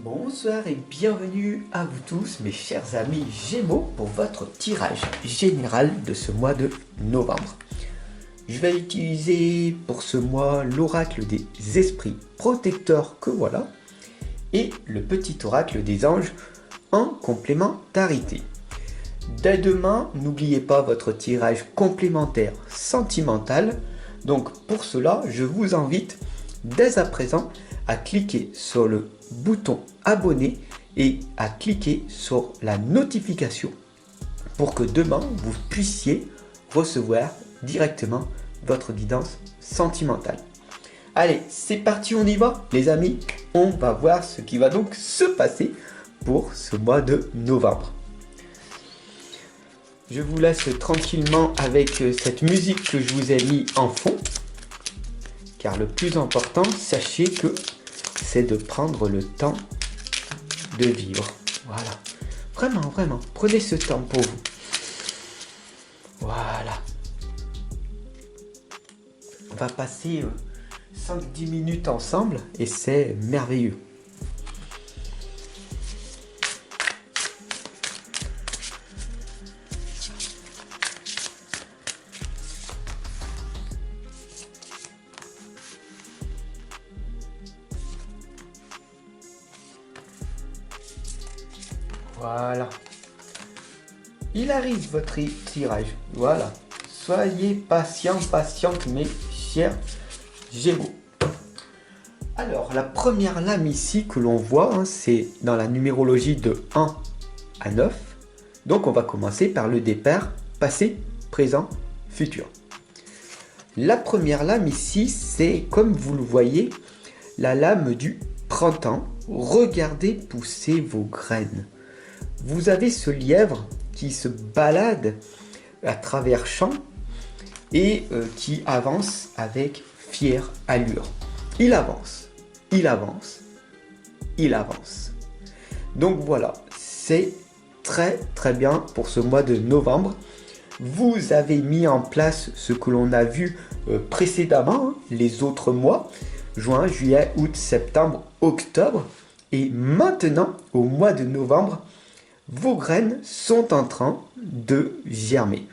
Bonsoir et bienvenue à vous tous mes chers amis Gémeaux pour votre tirage général de ce mois de novembre. Je vais utiliser pour ce mois l'oracle des esprits protecteurs que voilà et le petit oracle des anges en complémentarité. Dès demain, n'oubliez pas votre tirage complémentaire sentimental. Donc pour cela, je vous invite dès à présent à cliquer sur le bouton abonner et à cliquer sur la notification pour que demain vous puissiez recevoir directement votre guidance sentimentale. Allez, c'est parti, on y va les amis. On va voir ce qui va donc se passer pour ce mois de novembre. Je vous laisse tranquillement avec cette musique que je vous ai mis en fond. Car le plus important, sachez que c'est de prendre le temps de vivre. Voilà. Vraiment, vraiment, prenez ce temps pour vous. Voilà. On va passer 5-10 minutes ensemble et c'est merveilleux. Voilà. Il arrive votre tirage. Voilà. Soyez patients, patientes mes chers Gémeaux. Alors, la première lame ici que l'on voit, c'est dans la numérologie de 1 à 9. Donc, on va commencer par le départ, passé, présent, futur. La première lame ici, c'est, comme vous le voyez, la lame du printemps. Regardez pousser vos graines. Vous avez ce lièvre qui se balade à travers champs et qui avance avec fière allure. Il avance, il avance, il avance. Donc voilà, c'est très très bien pour ce mois de novembre. Vous avez mis en place ce que l'on a vu précédemment, les autres mois, juin, juillet, août, septembre, octobre. Et maintenant, au mois de novembre, vos graines sont en train de germer.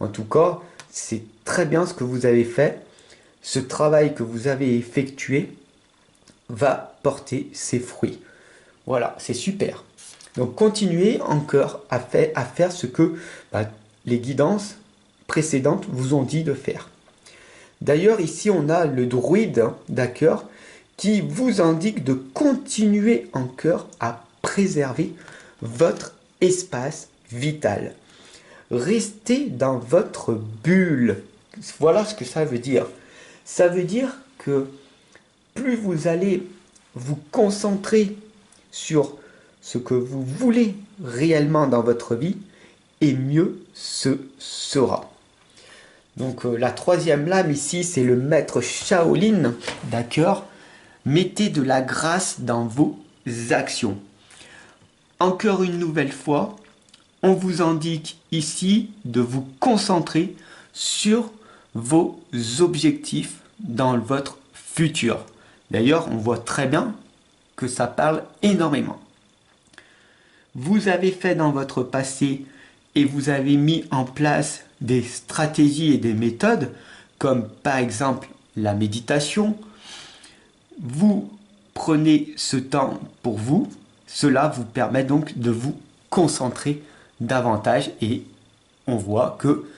En tout cas, c'est très bien ce que vous avez fait. Ce travail que vous avez effectué va porter ses fruits. Voilà, c'est super. Donc continuez encore à faire ce que les guidances précédentes vous ont dit de faire. D'ailleurs, ici, on a le druide, d'accord, qui vous indique de continuer encore à préserver votre espace vital. Restez dans votre bulle. Voilà ce que ça veut dire. Ça veut dire que plus vous allez vous concentrer sur ce que vous voulez réellement dans votre vie, et mieux ce sera. Donc la troisième lame ici, c'est le maître Shaolin, d'accord. Mettez de la grâce dans vos actions. Encore une nouvelle fois, on vous indique ici de vous concentrer sur vos objectifs dans votre futur. D'ailleurs, on voit très bien que ça parle énormément. Vous avez fait dans votre passé et vous avez mis en place des stratégies et des méthodes comme par exemple la méditation. Vous prenez ce temps pour vous. Cela vous permet donc de vous concentrer davantage et on voit que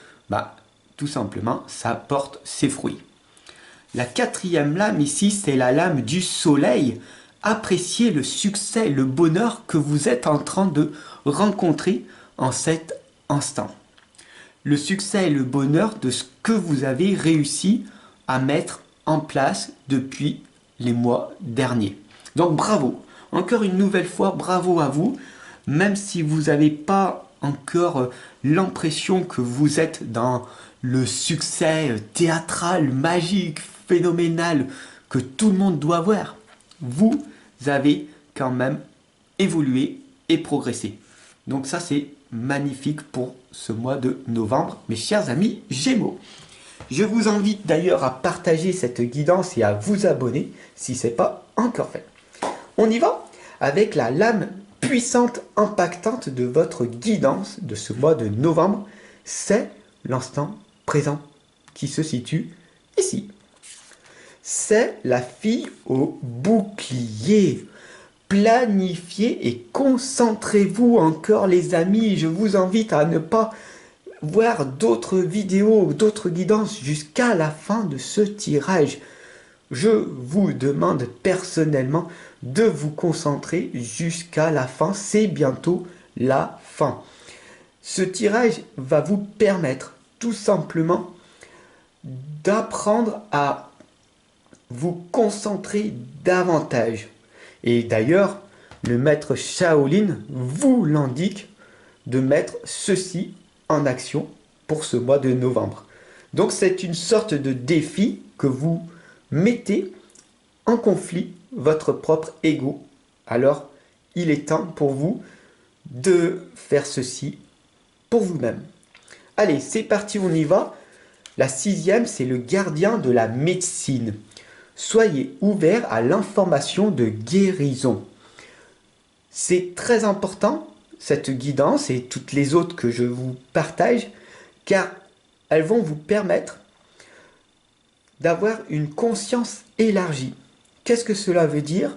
tout simplement ça porte ses fruits. La quatrième lame ici, c'est la lame du soleil. Appréciez le succès, le bonheur que vous êtes en train de rencontrer en cet instant. Le succès et le bonheur de ce que vous avez réussi à mettre en place depuis les mois derniers. Donc bravo. Encore une nouvelle fois, bravo à vous, même si vous n'avez pas encore l'impression que vous êtes dans le succès théâtral, magique, phénoménal que tout le monde doit voir. Vous avez quand même évolué et progressé. Donc ça, c'est magnifique pour ce mois de novembre, mes chers amis Gémeaux. Je vous invite d'ailleurs à partager cette guidance et à vous abonner si ce n'est pas encore fait. On y va? avec la lame puissante, impactante de votre guidance de ce mois de novembre. C'est l'instant présent qui se situe ici. C'est la fille au bouclier. Planifiez et concentrez-vous encore les amis. Je vous invite à ne pas voir d'autres vidéos, d'autres guidances jusqu'à la fin de ce tirage. Je vous demande personnellement de vous concentrer jusqu'à la fin. C'est bientôt la fin. Ce tirage va vous permettre tout simplement d'apprendre à vous concentrer davantage. Et d'ailleurs, le maître Shaolin vous l'indique de mettre ceci en action pour ce mois de novembre. Donc c'est une sorte de défi que vous mettez en conflit votre propre ego. Alors, il est temps pour vous de faire ceci pour vous-même. Allez, c'est parti, on y va. La 6e, c'est le gardien de la médecine. Soyez ouverts à l'information de guérison. C'est très important, cette guidance et toutes les autres que je vous partage, car elles vont vous permettre d'avoir une conscience élargie. Qu'est-ce que cela veut dire?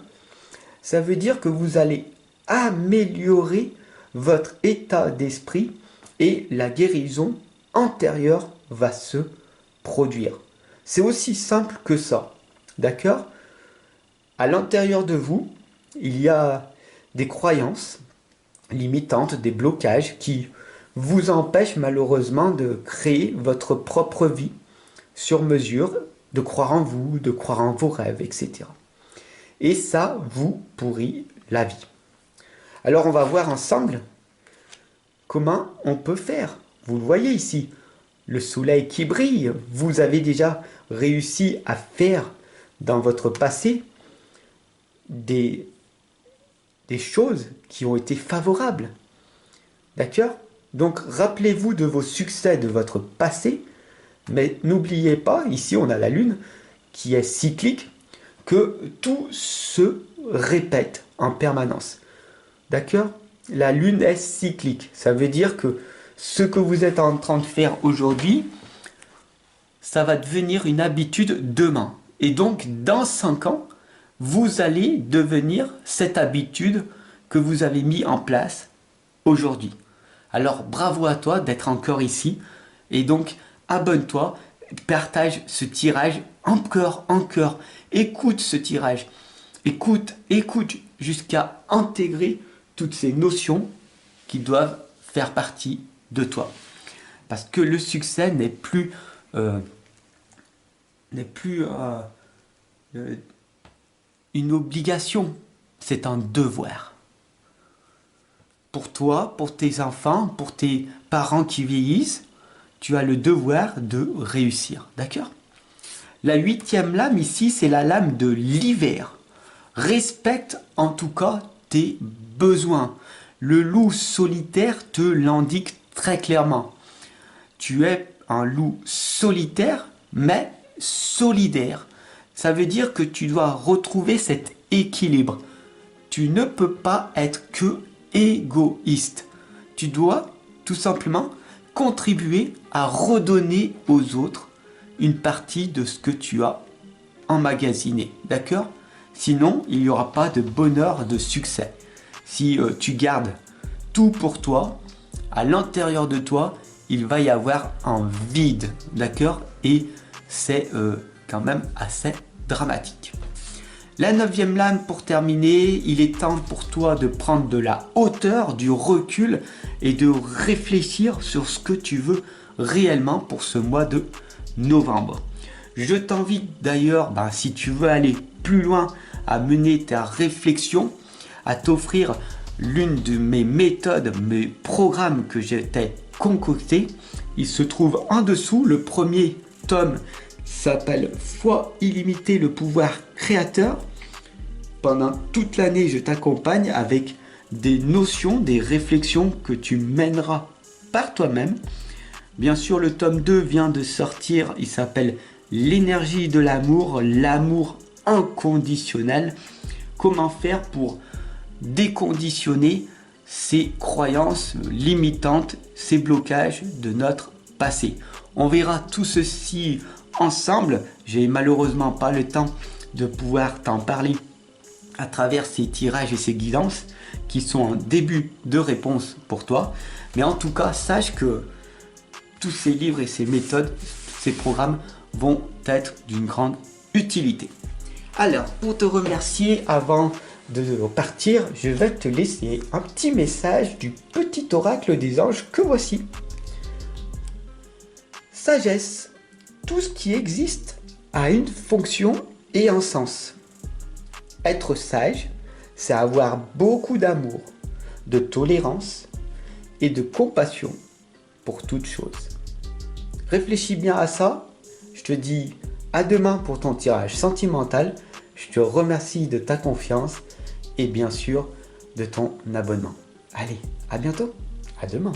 Ça veut dire que vous allez améliorer votre état d'esprit et la guérison antérieure va se produire. C'est aussi simple que ça. D'accord? À l'intérieur de vous, il y a des croyances limitantes, des blocages qui vous empêchent malheureusement de créer votre propre vie sur mesure, de croire en vous, de croire en vos rêves, etc. Et ça vous pourrit la vie. Alors on va voir ensemble comment on peut faire. Vous le voyez ici, le soleil qui brille. Vous avez déjà réussi à faire dans votre passé des choses qui ont été favorables. D'accord? Donc rappelez-vous de vos succès de votre passé, mais n'oubliez pas, ici on a la lune qui est cyclique, que tout se répète en permanence. D'accord? La lune est cyclique. Ça veut dire que ce que vous êtes en train de faire aujourd'hui, ça va devenir une habitude demain. Et donc, dans 5 ans, vous allez devenir cette habitude que vous avez mis en place aujourd'hui. Alors, bravo à toi d'être encore ici. Et donc, abonne-toi, partage ce tirage encore. Écoute ce tirage. Écoute jusqu'à intégrer toutes ces notions qui doivent faire partie de toi. Parce que le succès n'est plus une obligation, c'est un devoir. Pour toi, pour tes enfants, pour tes parents qui vieillissent, tu as le devoir de réussir, d'accord? La 8e lame ici, c'est la lame de l'hiver. Respecte en tout cas tes besoins. Le loup solitaire te l'indique très clairement. Tu es un loup solitaire, mais solidaire. Ça veut dire que tu dois retrouver cet équilibre. Tu ne peux pas être que égoïste. Tu dois tout simplement contribuer à redonner aux autres une partie de ce que tu as emmagasiné. D'accord? Sinon, il n'y aura pas de bonheur, de succès. Si tu gardes tout pour toi, à l'intérieur de toi, il va y avoir un vide. D'accord? Et c'est quand même assez dramatique. La 9e lame pour terminer, il est temps pour toi de prendre de la hauteur, du recul et de réfléchir sur ce que tu veux réellement pour ce mois de novembre. Je t'invite d'ailleurs, si tu veux aller plus loin, à mener ta réflexion, à t'offrir l'une de mes méthodes, mes programmes que j'ai concoctés. Il se trouve en dessous, le premier tome s'appelle Foi illimitée, le pouvoir créateur. Pendant toute l'année, je t'accompagne avec des notions, des réflexions que tu mèneras par toi-même. Bien sûr, le tome 2 vient de sortir, il s'appelle L'énergie de l'amour, l'amour inconditionnel. Comment faire pour déconditionner ces croyances limitantes, ces blocages de notre passé. On verra tout ceci ensemble. J'ai malheureusement pas le temps de pouvoir t'en parler à travers ces tirages et ces guidances qui sont un début de réponse pour toi. Mais en tout cas, sache que tous ces livres et ces méthodes, ces programmes vont être d'une grande utilité. Alors, pour te remercier, avant de partir, je vais te laisser un petit message du petit oracle des anges que voici. Sagesse. Tout ce qui existe a une fonction et un sens. Être sage, c'est avoir beaucoup d'amour, de tolérance et de compassion pour toute chose. Réfléchis bien à ça. Je te dis à demain pour ton tirage sentimental. Je te remercie de ta confiance et bien sûr de ton abonnement. Allez, à bientôt. À demain.